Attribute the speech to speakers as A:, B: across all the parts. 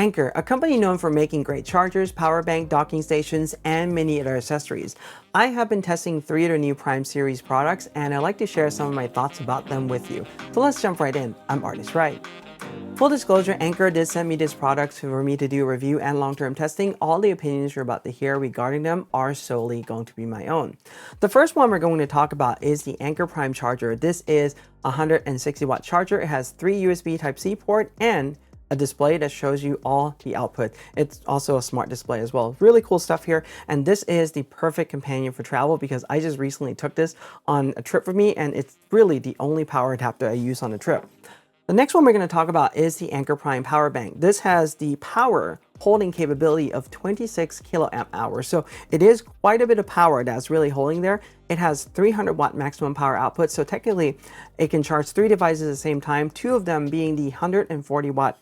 A: Anker, a company known for making great chargers, power bank, docking stations, and many other accessories. I have been testing 3 of their new Prime series products, and I'd like to share some of my thoughts about them with you. So let's jump right in. I'm ArtIsRight. Full disclosure, Anker did send me this product for me to do a review and long-term testing. All the opinions you're about to hear regarding them are solely going to be my own. The first one we're going to talk about is the Anker Prime Charger. This is a 160-watt charger. It has 3 USB Type-C port and a display that shows you all the output. It's also a smart display as well. Really cool stuff here. And this is the perfect companion for travel because I just recently took this on a trip with me, and it's really the only power adapter I use on a trip. The next one we're going to talk about is the Anker Prime Power Bank. This has the power holding capability of 26 kiloamp hours. So it is quite a bit of power that's really holding there. It has 300 watt maximum power output. So technically it can charge 3 devices at the same time, 2 of them being the 140 watt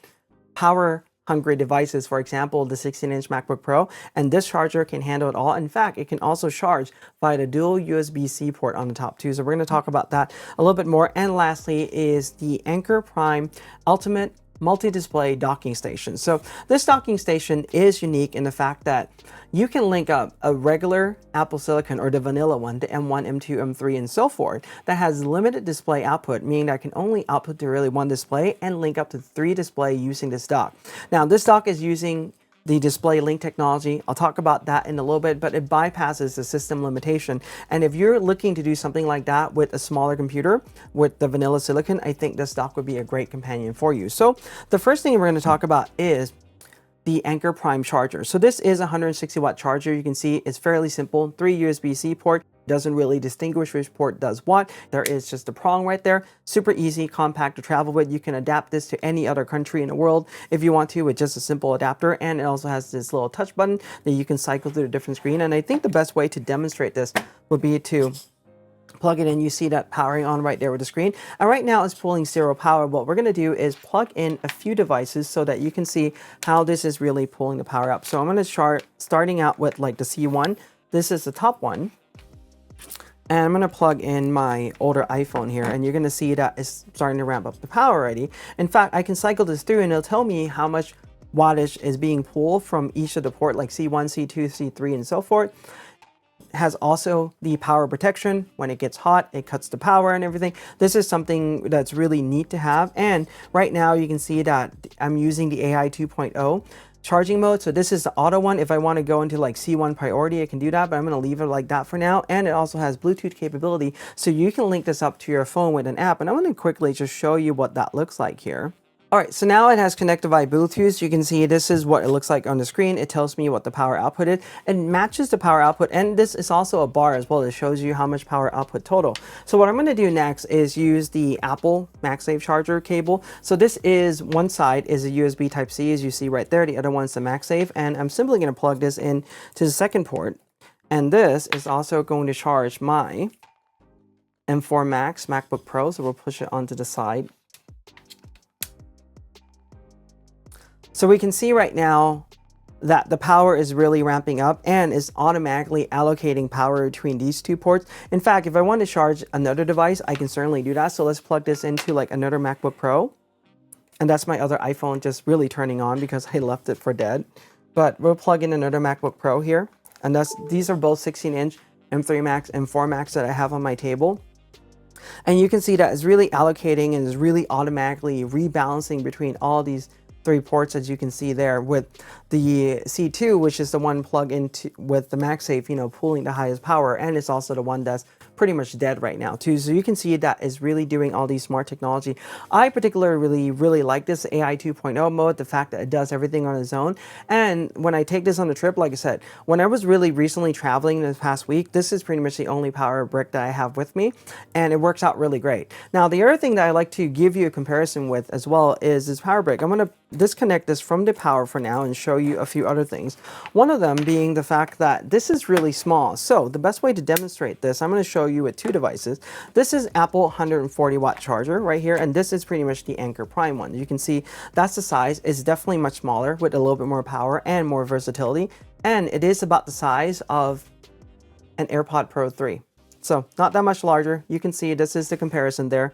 A: power hungry devices, for example, the 16-inch MacBook Pro, and this charger can handle it all. In fact, it can also charge via the dual USB-C port on the top too. So we're going to talk about that a little bit more. And lastly is the Anker Prime Ultimate multi-display docking station. So this docking station is unique in the fact that you can link up a regular Apple Silicon or the vanilla one, the M1, M2, M3, and so forth, that has limited display output, meaning that can only output to really 1 display and link up to 3 display using this dock. Now, this dock is using the display link technology. I'll talk about that in a little bit, but it bypasses the system limitation. And if you're looking to do something like that with a smaller computer with the vanilla silicon, I think this dock would be a great companion for you. So the first thing we're going to talk about is the Anker Prime Charger. So this is a 160 watt charger. You can see it's fairly simple. 3 USB-C port. Doesn't really distinguish which port does what. There is just a prong right there. Super easy, compact to travel with. You can adapt this to any other country in the world if you want to with just a simple adapter. And it also has this little touch button that you can cycle through a different screen. And I think the best way to demonstrate this would be to plug it in. You see that powering on right there with the screen. And right now it's pulling 0 power. What we're going to do is plug in a few devices so that you can see how this is really pulling the power up. So I'm going to start starting out with like the C1. This is the top one. And I'm going to plug in my older iPhone here, and you're going to see that it's starting to ramp up the power already. In fact, I can cycle this through and it'll tell me how much wattage is being pulled from each of the port, like C1, C2, C3, and so forth. It has also the power protection. When it gets hot, it cuts the power and everything. This is something that's really neat to have. And right now you can see that I'm using the AI 2.0 charging mode. So this is the auto one. If I want to go into like C1 priority, I can do that, but I'm going to leave it like that for now. And it also has Bluetooth capability. So you can link this up to your phone with an app. And I'm going to quickly just show you what that looks like here. All right, so now it has connected via Bluetooth. You can see this is what it looks like on the screen. It tells me what the power output is and matches the power output. And this is also a bar as well. It shows you how much power output total. So what I'm going to do next is use the Apple MagSafe charger cable. So this is one side is a USB Type-C, as you see right there. The other one's the MagSafe. And I'm simply going to plug this in to the second port. And this is also going to charge my M4 Max MacBook Pro. So we'll push it onto the side. So we can see right now that the power is really ramping up and is automatically allocating power between these 2 ports. In fact, if I want to charge another device, I can certainly do that. So let's plug this into like another MacBook Pro. And that's my other iPhone just really turning on because I left it for dead. But we'll plug in another MacBook Pro here. And these are both 16-inch M3 Max and M4 Max that I have on my table. And you can see that it's really allocating and is really automatically rebalancing between all these 3 ports, as you can see there, with the C2, which is the one plugged into with the MagSafe, you know, pulling the highest power, and it's also the one that's pretty much dead right now too. So you can see that is really doing all these smart technology. I particularly really like this AI 2.0 mode, the fact that it does everything on its own. And when I take this on a trip, like I said, when I was really recently traveling this past week, this is pretty much the only power brick that I have with me, and it works out really great. Now, the other thing that I like to give you a comparison with as well is this power brick. I'm going to disconnect this from the power for now and show you a few other things. One of them being the fact that this is really small. So the best way to demonstrate this, I'm going to show you with 2 devices. This is Apple 140 watt charger right here, and this is pretty much the Anker Prime one. You can see that's the size. It's definitely much smaller with a little bit more power and more versatility, and it is about the size of an AirPod Pro 3. So not that much larger. You can see this is the comparison there.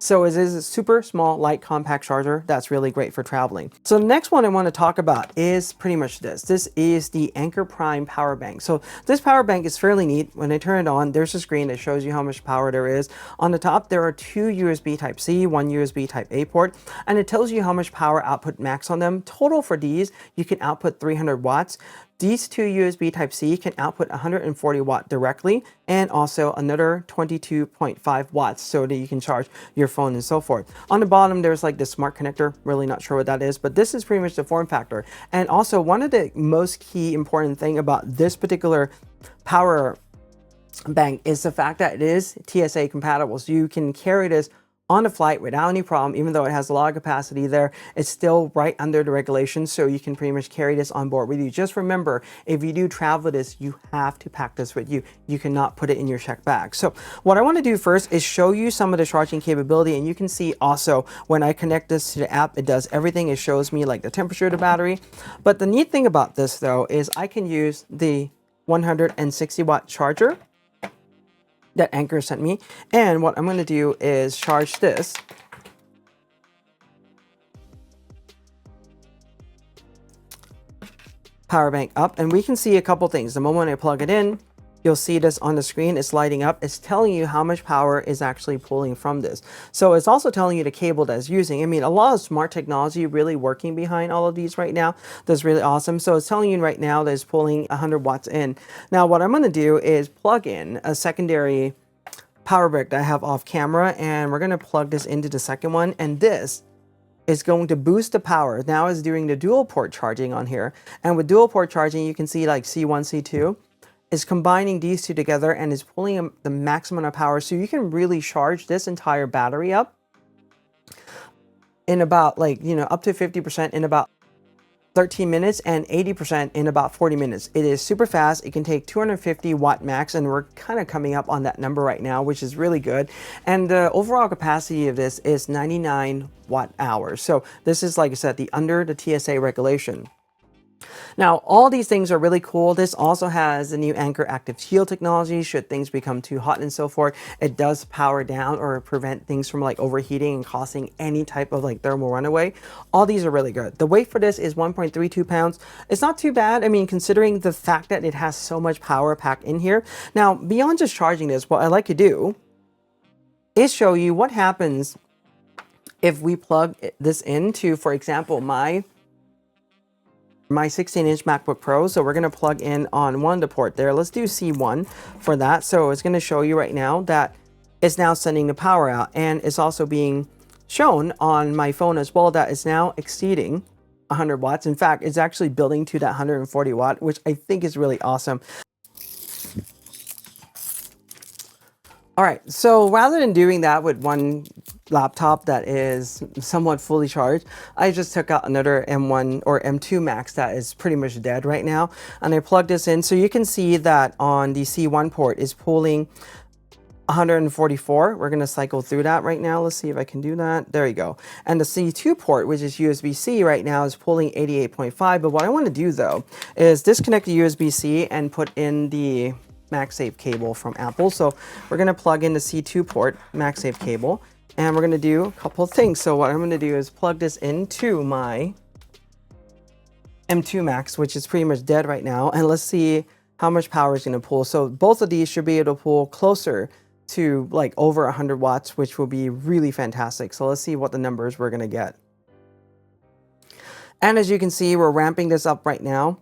A: So it is a super small, light, compact charger that's really great for traveling. So the next one I want to talk about is pretty much this. This is the Anker Prime Power Bank. So this power bank is fairly neat. When I turn it on, there's a screen that shows you how much power there is. On the top, there are two USB Type-C, one USB Type-A port, and it tells you how much power output max on them. Total for these, you can output 300 watts. These two USB Type-C can output 140 watt directly and also another 22.5 watts so that you can charge your phone and so forth. On the bottom, there's like the smart connector. Really not sure what that is, but this is pretty much the form factor. And also one of the most key important thing about this particular power bank is the fact that it is TSA compatible. So you can carry this on a flight without any problem. Even though it has a lot of capacity there, it's still right under the regulations, so you can pretty much carry this on board with you. Just remember, if you do travel with this, you have to pack this with you. You cannot put it in your checked bag. So what I want to do first is show you some of the charging capability, and you can see also when I connect this to the app, it does everything. It shows me like the temperature of the battery. But the neat thing about this though is I can use the 160 watt charger that Anker sent me. And what I'm going to do is charge this power bank up, and we can see a couple things. The moment I plug it in, you'll see this on the screen. It's lighting up. It's telling you how much power is actually pulling from this. So it's also telling you the cable that it's using. I mean, a lot of smart technology really working behind all of these right now. That's really awesome. So it's telling you right now that it's pulling 100 watts in. Now, what I'm going to do is plug in a secondary power brick that I have off camera, and we're going to plug this into the second one, and this is going to boost the power. Now it's doing the dual port charging on here, and with dual port charging, you can see like C1, C2 is combining these two together and is pulling the maximum of power, so you can really charge this entire battery up in about like, you know, up to 50% in about 13 minutes and 80% in about 40 minutes. It is super fast. It can take 250 watt max, and we're kind of coming up on that number right now, which is really good. And the overall capacity of this is 99 watt hours. So this is, like I said, under the TSA regulation. Now, all these things are really cool. This also has the new Anker Active Shield technology. Should things become too hot and so forth, it does power down or prevent things from like overheating and causing any type of like thermal runaway. All these are really good. The weight for this is 1.32 pounds. It's not too bad. I mean, considering the fact that it has so much power packed in here. Now, beyond just charging this, what I like to do is show you what happens if we plug this into, for example, my 16-inch MacBook Pro. So we're going to plug in on one of the port there. Let's do C1 for that. So it's going to show you right now that it's now sending the power out, and it's also being shown on my phone as well that it's now exceeding 100 watts. In fact, it's actually building to that 140 watt, which I think is really awesome. All right, so rather than doing that with one laptop that is somewhat fully charged, I just took out another M1 or M2 Max that is pretty much dead right now, and I plugged this in. So you can see that on the C1 port is pulling 144. We're going to cycle through that right now. Let's see if I can do that. There you go. And the C2 port, which is USB-C right now, is pulling 88.5. But what I want to do though is disconnect the USB-C and put in the MagSafe cable from Apple. So we're going to plug in the C2 port MagSafe cable, and we're going to do a couple of things. So what I'm going to do is plug this into my M2 Max, which is pretty much dead right now, and let's see how much power is going to pull. So both of these should be able to pull closer to like over 100 watts, which will be really fantastic. So let's see what the numbers we're going to get. And as you can see, we're ramping this up right now.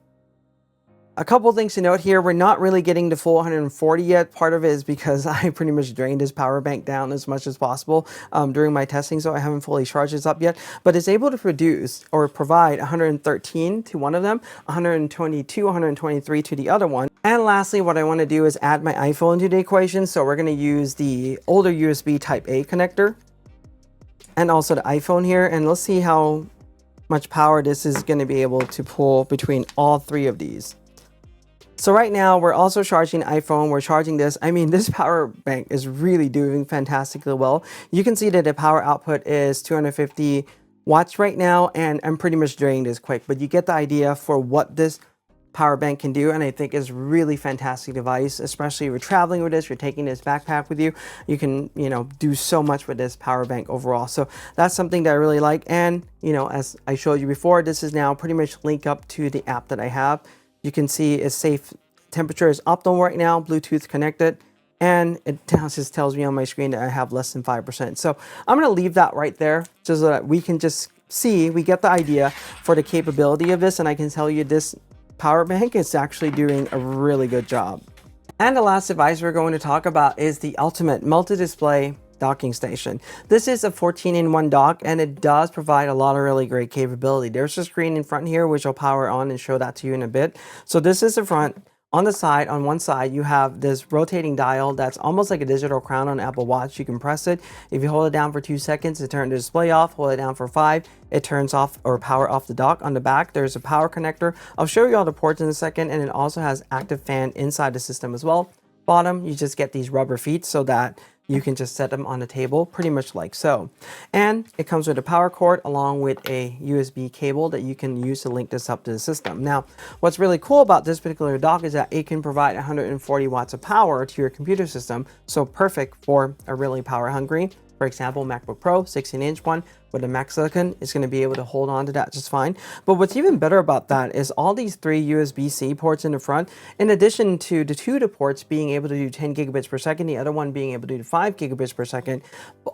A: A couple things to note here, we're not really getting the full 140 yet. Part of it is because I pretty much drained this power bank down as much as possible during my testing, so I haven't fully charged this up yet. But it's able to produce or provide 113 to one of them, 122, 123 to the other one. And lastly, what I want to do is add my iPhone to the equation. So we're going to use the older USB Type-A connector and also the iPhone here. And let's see how much power this is going to be able to pull between all three of these. So right now we're also charging iPhone, we're charging this. I mean, this power bank is really doing fantastically well. You can see that the power output is 250 watts right now, and I'm pretty much draining this quick, but you get the idea for what this power bank can do, and I think is really fantastic device, especially if you're traveling with this, you're taking this backpack with you. You can, do so much with this power bank overall. So that's something that I really like. And, as I showed you before, this is now pretty much linked up to the app that I have. You can see it's safe. Temperature is optimal right now, Bluetooth connected, and it just tells me on my screen that I have less than 5%. So I'm going to leave that right there just so that we can just see, we get the idea for the capability of this, and I can tell you this power bank is actually doing a really good job. And the last device we're going to talk about is the ultimate multi-display docking station. This is a 14-in-1 dock, and it does provide a lot of really great capability. There's a screen in front here which I'll power on and show that to you in a bit. So this is the front. On the side, on one side, you have this rotating dial that's almost like a digital crown on an Apple Watch. You can press it. If you hold it down for 2 seconds, it turns the display off. Hold it down for 5, it turns off or power off the dock. On the back, there's a power connector. I'll show you all the ports in a second, and it also has active fan inside the system as well. Bottom, you just get these rubber feet so that you can just set them on the table pretty much like so. And it comes with a power cord along with a USB cable that you can use to link this up to the system. Now, what's really cool about this particular dock is that it can provide 140 watts of power to your computer system. So perfect for a really power hungry. For example, MacBook Pro, 16-inch one with a Mac Silicon is going to be able to hold on to that just fine. But what's even better about that is all these 3 USB-C ports in the front, in addition to the 2 ports being able to do 10 gigabits per second, the other one being able to do 5 gigabits per second.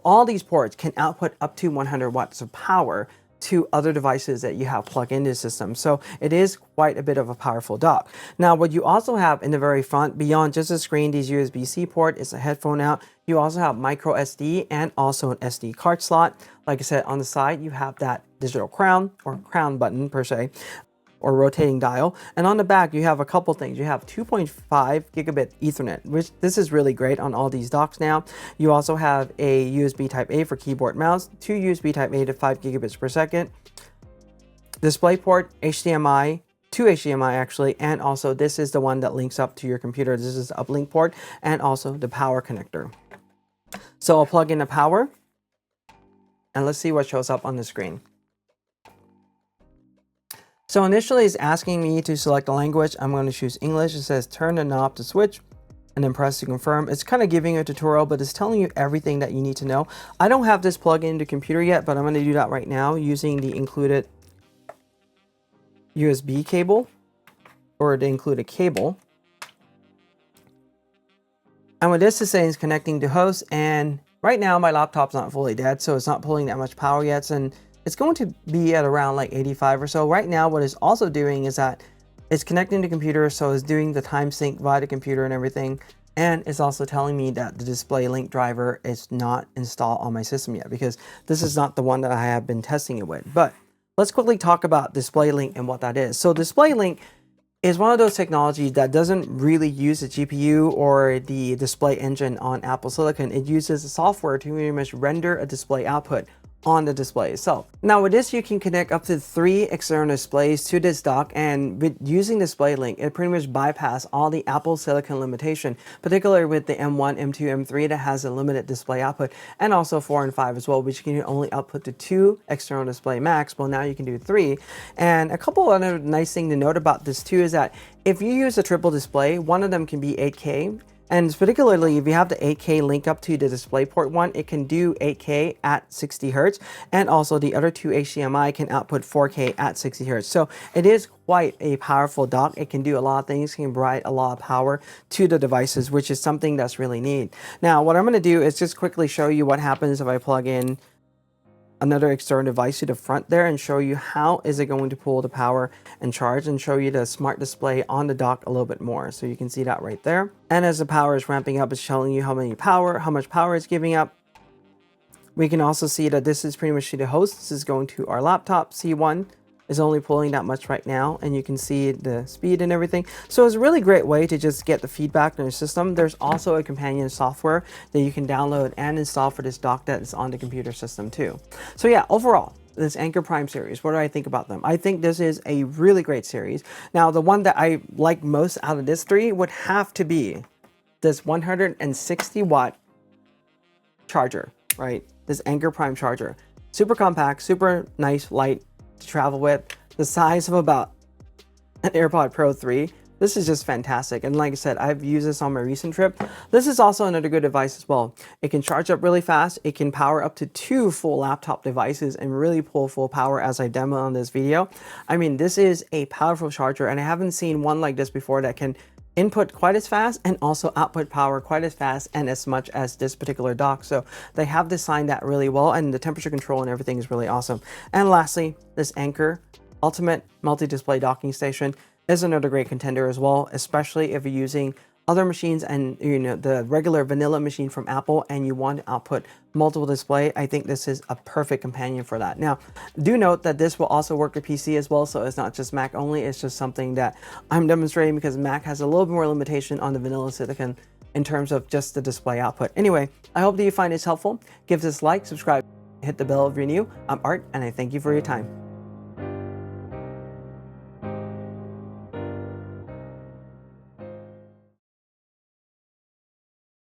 A: All these ports can output up to 100 watts of power to other devices that you have plugged into the system. So it is quite a bit of a powerful dock. Now, what you also have in the very front, beyond just a screen, these USB-C port, is a headphone out. You also have micro SD and also an SD card slot. Like I said, on the side, you have that digital crown or crown button per se, or rotating dial. And on the back, you have a couple things. You have 2.5 gigabit Ethernet, which this is really great on all these docks now. You also have a USB Type A for keyboard mouse, 2 USB Type A to 5 gigabits per second, DisplayPort, HDMI, 2 HDMI actually, and also this is the one that links up to your computer. This is the uplink port and also the power connector. So I'll plug in the power and let's see what shows up on the screen. So initially it's asking me to select a language. I'm going to choose English. It says turn the knob to switch and then press to confirm. It's kind of giving you a tutorial, but it's telling you everything that you need to know. I don't have this plugged into the computer yet, but I'm going to do that right now using the included USB cable or the included cable. And what this is saying is connecting to host, and right now my laptop's not fully dead, so it's not pulling that much power yet, and it's going to be at around like 85 or so. Right now, what it's also doing is that it's connecting to computer, so it's doing the time sync via the computer and everything. And it's also telling me that the display link driver is not installed on my system yet, because this is not the one that I have been testing it with. But let's quickly talk about display link and what that is. So display link is one of those technologies that doesn't really use the GPU or the display engine on Apple Silicon. It uses the software to pretty much render a display output on the display itself. Now with this, you can connect up to 3 external displays to this dock, and with using display link, it pretty much bypass all the Apple Silicon limitation, particularly with the M1, M2, M3 that has a limited display output, and also 4 and 5 as well, which can only output to 2 external display max. Well, now you can do 3. And a couple other nice thing to note about this too is that if you use a triple display, one of them can be 8K. And particularly if you have the 8K link up to the DisplayPort one, it can do 8K at 60 Hertz. And also the other 2 HDMI can output 4K at 60 Hertz. So it is quite a powerful dock. It can do a lot of things, can provide a lot of power to the devices, which is something that's really neat. Now, what I'm going to do is just quickly show you what happens if I plug in another external device to the front there and show you how is it going to pull the power and charge, and show you the smart display on the dock a little bit more. So you can see that right there. And as the power is ramping up, it's showing you how much power it's giving up. We can also see that this is pretty much to the host. This is going to our laptop. C1 is only pulling that much right now, and you can see the speed and everything. So it's a really great way to just get the feedback in your system. There's also a companion software that you can download and install for this dock that is on the computer system too. So yeah, overall, this Anker Prime series, what do I think about them? I think this is a really great series. Now, the one that I like most out of this 3 would have to be this 160 watt charger, right? This Anker Prime Charger. Super compact, super nice, light to travel with, the size of about an AirPod Pro 3. This is just fantastic. And like I said, I've used this on my recent trip. This is also another good device as well. It can charge up really fast. It can power up to 2 full laptop devices and really pull full power as I demo on this video. I mean, this is a powerful charger, and I haven't seen one like this before that can input quite as fast and also output power quite as fast and as much as this particular dock. So they have designed that really well, and the temperature control and everything is really awesome. And lastly, this Anker Ultimate Multi-Display Docking Station is another great contender as well, especially if you're using other machines and the regular vanilla machine from Apple and you want to output multiple display. I think this is a perfect companion for that. Now, do note that this will also work with PC as well, so it's not just Mac only. It's just something that I'm demonstrating because Mac has a little bit more limitation on the vanilla silicon in terms of just the display output. Anyway, I hope that you find this helpful. Give this a like, subscribe, hit the bell if you're new. I'm Art, and I thank you for your time.